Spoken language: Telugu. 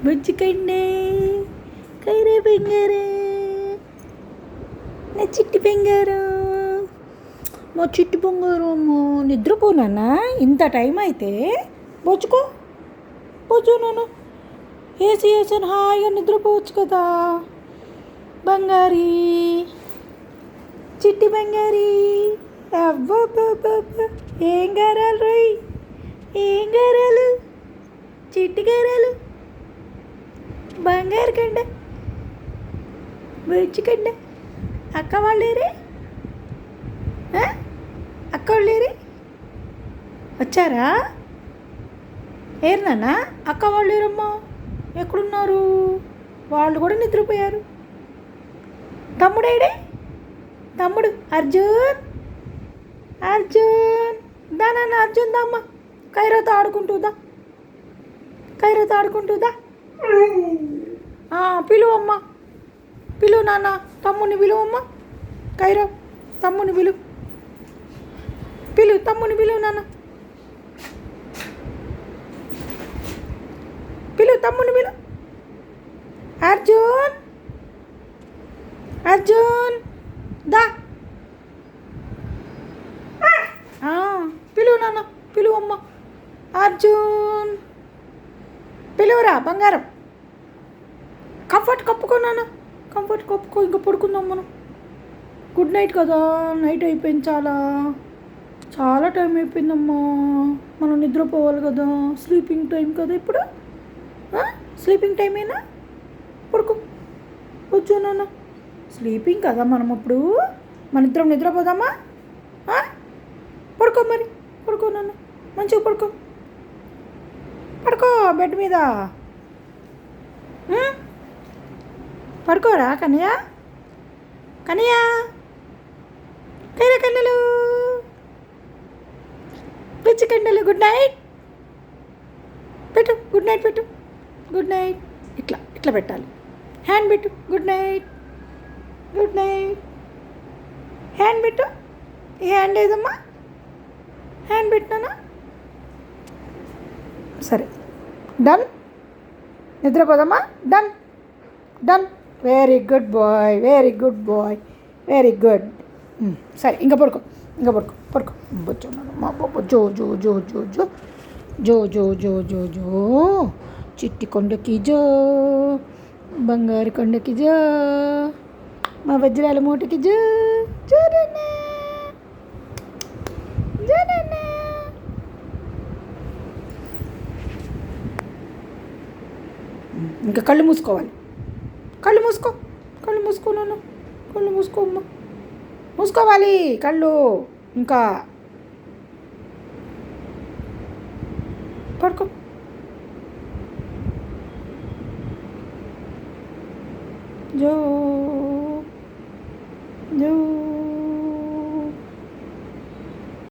బుజ్జికండే కైరే బంగారు నా చిట్టి బంగారు మా చిట్టి బంగారు అమ్మ నిద్రపోనా ఇంత టైం అయితే బొచ్చుకో బొచ్చు నాన్న ఏసీ వేసాను హాయిగా నిద్రపోవచ్చు కదా బంగారీ చిట్టి బంగారీ అబ్బబ్బబ్బబ్బ ఏం గారాలు రోయ్ ఏం గారాలు చిట్టి గారాలు బంగారు కండ బుజ్జికండ అక్క వాళ్ళేరే అక్క వాళ్ళేరే వచ్చారా ఏరు నాన్న అక్క వాళ్ళు ఏరమ్మా ఎక్కడున్నారు వాళ్ళు కూడా నిద్రపోయారు తమ్ముడేడే తమ్ముడు అర్జున్ అర్జున్ దా నాన్న అర్జున్ దా అమ్మ కైరాతో ఆడుకుంటుందా కైరాతో ఆడుకుంటుందా పిలువమ్మ పిలువు నాన్న తమ్ముని పిలువమ్మ కైరా తమ్ముని పిలువు తమ్ముని పిలువు నాన్న పిలువు తమ్ముని పిలువు అర్జున్ అర్జున్ దా పిలువు నాన్న పిలువమ్మ అర్జున్ పిలువురా బంగారం కంఫర్ట్ కప్పుకో నాన్న కంఫర్ట్ కప్పుకో ఇంకా పడుకుందాం మనం గుడ్ నైట్ కదా నైట్ అయిపోయింది చాలా టైం అయిపోయిందమ్మా మనం నిద్రపోవాలి కదా స్లీపింగ్ టైం కదా ఇప్పుడు స్లీపింగ్ టైమేనా పడుకో వచ్చు నాన్న స్లీపింగ్ కదా మనం ఇప్పుడు మన ఇద్దరం నిద్రపోదామా పడుకో మరి పడుకో నాన్న మంచిగా పడుకో పడుకో బెడ్ మీద పడుకోరా కన్నయ్య కన్నయ్య కైరా కన్నెలు పిచ్చి కన్నెలు గుడ్ నైట్ పెట్టు గుడ్ నైట్ పెట్టు గుడ్ నైట్ ఇట్లా ఇట్లా పెట్టాలి హ్యాండ్ పెట్టు good night good night hand పెట్టు ఈ హ్యాండ్ ఏదమ్మా హ్యాండ్ పెట్టినానా సరే డన్ నిద్రపోదమ్మా done done very good boy very good boy very good సరే ఇంకా పడుకో పడుకో బొచ్చున్నాడు మా బాబు జో జో జో జో జో జో జో జో జో జో చిట్టి కొండకి జో బంగారు కొండకి జో మా వజ్రాల మూటకి జో జోరన్నా జోరన్నా ఇంకా కళ్ళు మూసుకోవాలి కళ్ళు మూసుకో నాన్న కళ్ళు మూసుకో అమ్మ మూసుకోవాలి కళ్ళు ఇంకా పడుకో జో జో